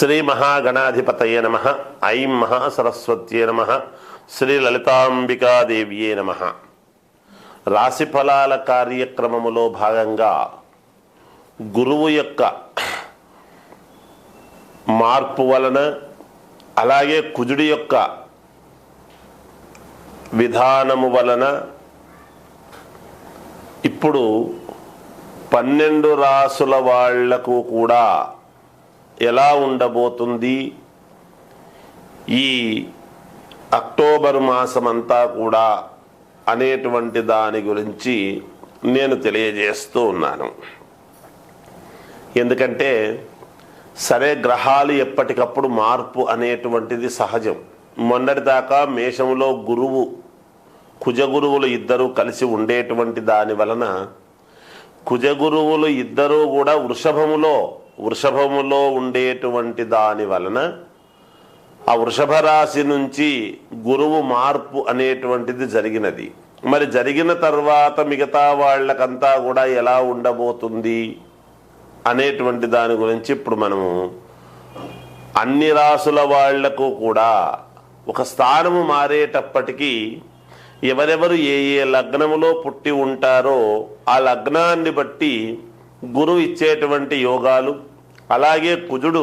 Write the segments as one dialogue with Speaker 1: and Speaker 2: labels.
Speaker 1: శ్రీ మహాగణాధిపతయే నమః. ఐం మహాసరస్వత్యే నమః. శ్రీ లలితాంబికాదేవ్యే నమః. రాశి ఫలాల కార్యక్రమములో భాగంగా గురువు యొక్క మార్పు వలన, అలాగే కుజుడి యొక్క విధానము వలన ఇప్పుడు 12 రాసుల వాళ్లకు కూడా ఎలా ఉండబోతుంది, ఈ అక్టోబర్ మాసమంతా కూడా అనేటువంటి దాని గురించి నేను తెలియజేస్తూ ఉన్నాను. ఎందుకంటే సరే, గ్రహాలు ఎప్పటికప్పుడు మార్పు అనేటువంటిది సహజం. మొన్నటిదాకా మేషంలో గురువు కుజగురువులు ఇద్దరూ కలిసి ఉండేటువంటి దాని వలన కుజగురువులు ఇద్దరూ కూడా వృషభములో ఉండేటువంటి దాని వలన ఆ వృషభ రాశి నుంచి గురువు మార్పు అనేటువంటిది జరిగినది. మరి జరిగిన తర్వాత మిగతా వాళ్ళకంతా కూడా ఎలా ఉండబోతుంది అనేటువంటి దాని గురించి ఇప్పుడు మనము అన్ని రాసుల వాళ్లకు కూడా ఒక స్థానము మారేటప్పటికీ ఎవరెవరు ఏ లగ్నములో పుట్టి ఉంటారో ఆ లగ్నాన్ని బట్టి గురువు ఇచ్చేటువంటి యోగాలు, అలాగే కుజుడు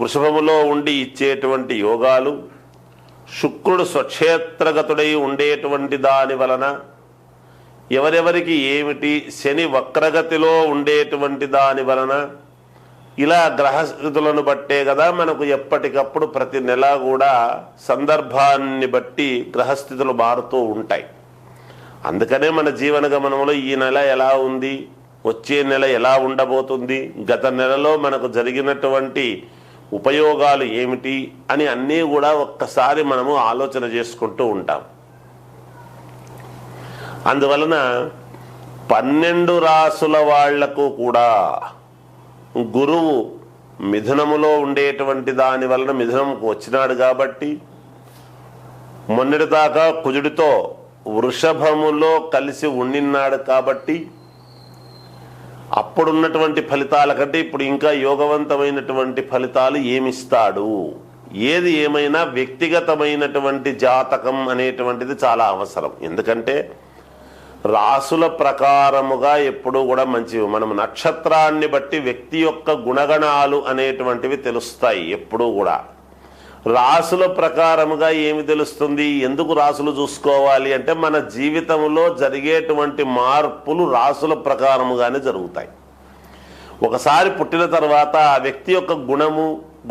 Speaker 1: వృషభములో ఉండి ఇచ్చేటువంటి యోగాలు, శుక్రుడు స్వక్షేత్రగతుడై ఉండేటువంటి దాని వలన ఎవరెవరికి ఏమిటి, శని వక్రగతిలో ఉండేటువంటి దాని వలన, ఇలా గ్రహస్థితులను బట్టే కదా మనకు ఎప్పటికప్పుడు ప్రతి నెల కూడా సందర్భాన్ని బట్టి గ్రహస్థితులు మారుతూ ఉంటాయి. అందుకనే మన జీవన గమనంలో ఈ నెల ఎలా ఉంది, వచ్చే నెల ఎలా ఉండబోతుంది, గత నెలలో మనకు జరిగినటువంటి ఉపయోగాలు ఏమిటి అని అన్నీ కూడా ఒక్కసారి మనము ఆలోచన చేసుకుంటూ ఉంటాం. అందువలన 12 రాసుల వాళ్లకు కూడా గురువు మిథునములో ఉండేటువంటి దాని వలన మిథునంకు వచ్చినాడు కాబట్టి, మొన్నటిదాకా కుజుడితో వృషభములో కలిసి ఉండినాడు కాబట్టి అప్పుడున్నటువంటి ఫలితాల కంటే ఇప్పుడు ఇంకా యోగవంతమైనటువంటి ఫలితాలు ఏమిస్తాడు. ఏది ఏమైనా వ్యక్తిగతమైనటువంటి జాతకం అనేటువంటిది చాలా అవసరం. ఎందుకంటే రాసుల ప్రకారముగా ఎప్పుడూ కూడా మంచివి. మనం నక్షత్రాన్ని బట్టి వ్యక్తి యొక్క గుణగణాలు అనేటువంటివి తెలుస్తాయి. ఎప్పుడూ కూడా రాసుల ప్రకారముగా ఏమి తెలుస్తుంది, ఎందుకు రాసులు చూసుకోవాలి అంటే మన జీవితంలో జరిగేటువంటి మార్పులు రాసుల ప్రకారముగానే జరుగుతాయి. ఒకసారి పుట్టిన తర్వాత ఆ వ్యక్తి యొక్క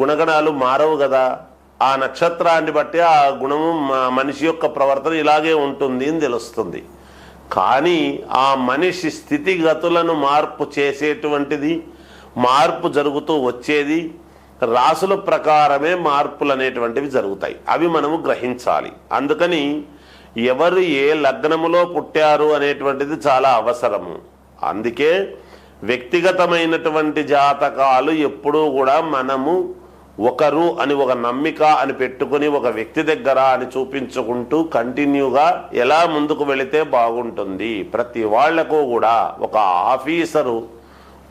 Speaker 1: గుణగణాలు మారవు కదా. ఆ నక్షత్రాన్ని బట్టి ఆ గుణము మనిషి యొక్క ప్రవర్తన ఇలాగే ఉంటుంది అని తెలుస్తుంది. కానీ ఆ మనిషి స్థితిగతులను మార్పు చేసేటువంటిది, మార్పు జరుగుతూ వచ్చేది రాసుల ప్రకారమే మార్పులు అనేటువంటివి జరుగుతాయి. అవి మనము గ్రహించాలి. అందుకని ఎవరు ఏ లగ్నములో పుట్టారు అనేటువంటిది చాలా అవసరము. అందుకే వ్యక్తిగతమైనటువంటి జాతకాలు ఎప్పుడూ కూడా మనము ఒకరు అని ఒక నమ్మిక అని పెట్టుకుని ఒక వ్యక్తి దగ్గర అని చూపించుకుంటూ కంటిన్యూగా ఎలా ముందుకు వెళితే బాగుంటుంది. ప్రతి వాళ్లకు కూడా ఒక ఆఫీసరు,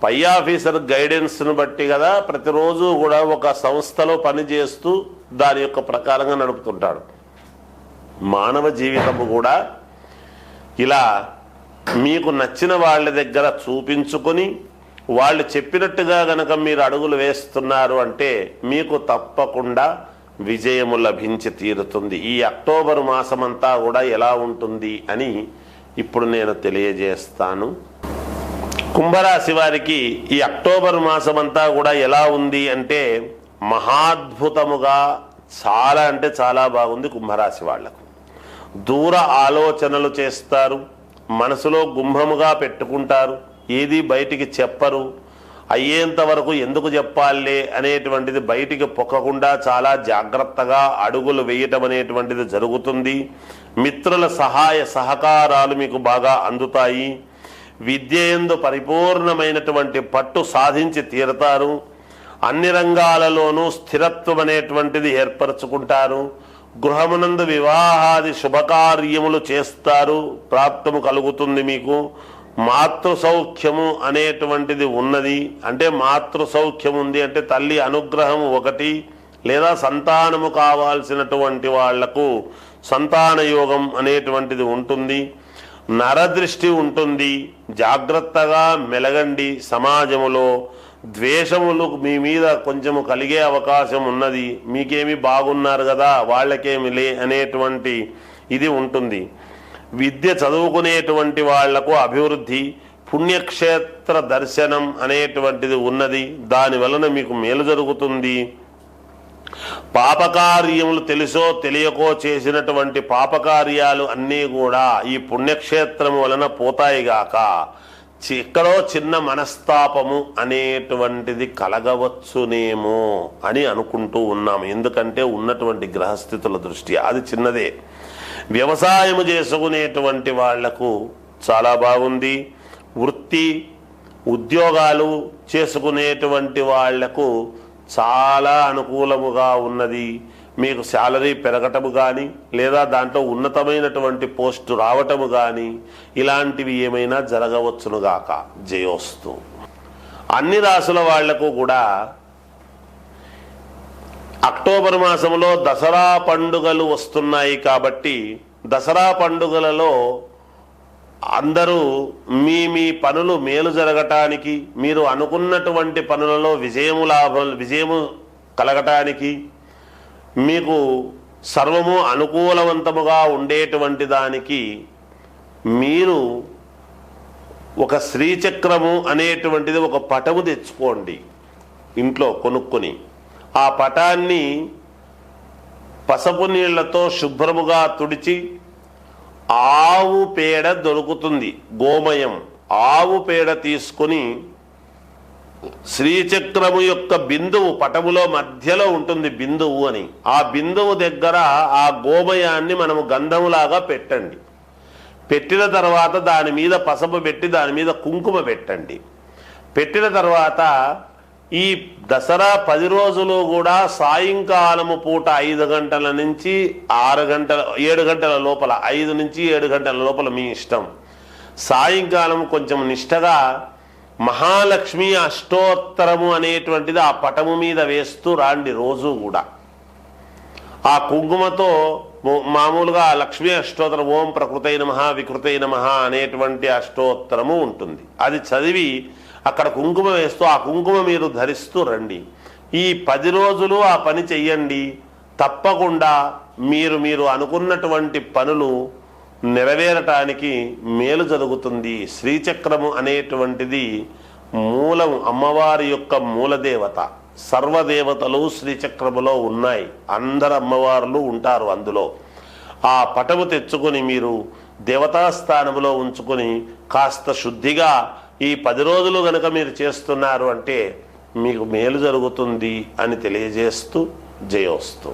Speaker 1: పై ఆఫీసర్ గైడెన్స్ను బట్టి కదా ప్రతిరోజు కూడా ఒక సంస్థలో పనిచేస్తూ దాని యొక్క ప్రకారంగా నడుపుతుంటాడు. మానవ జీవితము కూడా ఇలా మీకు నచ్చిన వాళ్ళ దగ్గర చూపించుకొని వాళ్ళు చెప్పినట్టుగా గనక మీరు అడుగులు వేస్తున్నారు అంటే మీకు తప్పకుండా విజయము లభించి తీరుతుంది. ఈ అక్టోబర్ మాసమంతా కూడా ఎలా ఉంటుంది అని ఇప్పుడు నేను తెలియజేస్తాను. కుంభరాశి వారికి ఈ అక్టోబర్ మాసమంతా కూడా ఎలా ఉంది అంటే మహాద్భుతముగా, చాలా అంటే చాలా బాగుంది. కుంభరాశి వాళ్లకు దూర ఆలోచనలు చేస్తారు, మనసులో గుంభముగా పెట్టుకుంటారు, ఏది బయటికి చెప్పరు. అయ్యేంత వరకు ఎందుకు చెప్పాలే అనేటువంటిది బయటికి పొక్కకుండా చాలా జాగ్రత్తగా అడుగులు వేయటం అనేటువంటిది జరుగుతుంది. మిత్రుల సహాయ సహకారాలు మీకు బాగా అందుతాయి. విద్యయందు పరిపూర్ణమైనటువంటి పట్టు సాధించి తీరతారు. అన్ని రంగాలలోనూ స్థిరత్వం అనేటువంటిది ఏర్పరచుకుంటారు. గృహమునందు వివాహాది శుభకార్యములు చేస్తారు, ప్రాప్తము కలుగుతుంది మీకు. మాతృ సౌఖ్యము అనేటువంటిది ఉన్నది. అంటే మాతృ సౌఖ్యం ఉంది అంటే తల్లి అనుగ్రహం ఒకటి, లేదా సంతానము కావాల్సినటువంటి వాళ్లకు సంతాన యోగం అనేటువంటిది ఉంటుంది. నరదృష్టి ఉంటుంది. జాగ్రత్తగా మెలగండి. సమాజములో ద్వేషములు మీ మీద కొంచెము కలిగే అవకాశం ఉన్నది. మీకేమి బాగున్నారు కదా వాళ్ళకేమి లే అనేటువంటి ఇది ఉంటుంది. విద్య చదువుకునేటువంటి వాళ్లకు అభివృద్ధి, పుణ్యక్షేత్ర దర్శనం అనేటువంటిది ఉన్నది. దాని వలన మీకు మేలు జరుగుతుంది. పాపకార్యములు తెలుసో తెలియకో చేసినటువంటి పాపకార్యాలు అన్నీ కూడా ఈ పుణ్యక్షేత్రము వలన పోతాయిగాక. ఎక్కడో చిన్న మనస్తాపము అనేటువంటిది కలగవచ్చునేమో అని అనుకుంటూ ఉన్నాము. ఎందుకంటే ఉన్నటువంటి గ్రహస్థితుల దృష్ట్యా అది చిన్నదే. వ్యవసాయము చేసుకునేటువంటి వాళ్లకు చాలా బాగుంది. వృత్తి ఉద్యోగాలు చేసుకునేటువంటి వాళ్లకు చాలా అనుకూలముగా ఉన్నది. మీకు శాలరీ పెరగటము కానీ, లేదా దాంట్లో ఉన్నతమైనటువంటి పోస్టు రావటము కానీ ఇలాంటివి ఏమైనా జరగవచ్చునుగాక. జయోస్తు. అన్ని రాసుల వాళ్లకు కూడా అక్టోబర్ మాసంలో దసరా పండుగలు వస్తున్నాయి కాబట్టి దసరా పండుగలలో అందరూ మీ మీ పనులు మేలు జరగటానికి, మీరు అనుకున్నటువంటి పనులలో విజయము కలగటానికి, మీకు సర్వము అనుకూలవంతముగా ఉండేటువంటి దానికి మీరు ఒక శ్రీచక్రము అనేటువంటిది ఒక పటము తెచ్చుకోండి ఇంట్లో కొనుక్కొని. ఆ పటాన్ని పసుపు నీళ్లతో శుభ్రముగా తుడిచి, ఆవు పేడ దొరుకుతుంది, గోమయం, ఆవు పేడ తీసుకొని శ్రీచక్రము యొక్క బిందువు పటములో మధ్యలో ఉంటుంది బిందువు అని, ఆ బిందువు దగ్గర ఆ గోమయాన్ని మనము గంధములాగా పెట్టండి. పెట్టిన తర్వాత దాని మీద పసుపు పెట్టి దాని మీద కుంకుమ పెట్టండి. పెట్టిన తర్వాత ఈ దసరా 10 రోజులు కూడా సాయంకాలము పూట 5 గంటల నుంచి 7 గంటల లోపల, 5 నుంచి 7 గంటల లోపల మీ ఇష్టం, సాయంకాలం కొంచెం నిష్టగా మహాలక్ష్మి అష్టోత్తరము అనేటువంటిది ఆ పటము మీద వేస్తూ రాండి. రోజు కూడా ఆ కుంకుమతో మామూలుగా లక్ష్మీ అష్టోత్తరం, ఓం ప్రకృతై నమః వికృతై నమః అనేటువంటి అష్టోత్తరము ఉంటుంది. అది చదివి అక్కడ కుంకుమ వేస్తూ ఆ కుంకుమ మీరు ధరిస్తూ రండి. ఈ 10 రోజులు ఆ పని చెయ్యండి. తప్పకుండా మీరు అనుకున్నటువంటి పనులు నెరవేరటానికి మేలు జరుగుతుంది. శ్రీచక్రము అనేటువంటిది మూలం, అమ్మవారి యొక్క మూలదేవత. సర్వదేవతలు శ్రీచక్రములో ఉన్నాయి. అందరు అమ్మవార్లు ఉంటారు అందులో. ఆ పటము తెచ్చుకొని మీరు దేవతాస్థానములో ఉంచుకొని కాస్త శుద్ధిగా ఈ 10 రోజులు గనక మీరు చేస్తున్నారు అంటే మీకు మేలు జరుగుతుంది అని తెలియజేస్తూ జయోస్తు.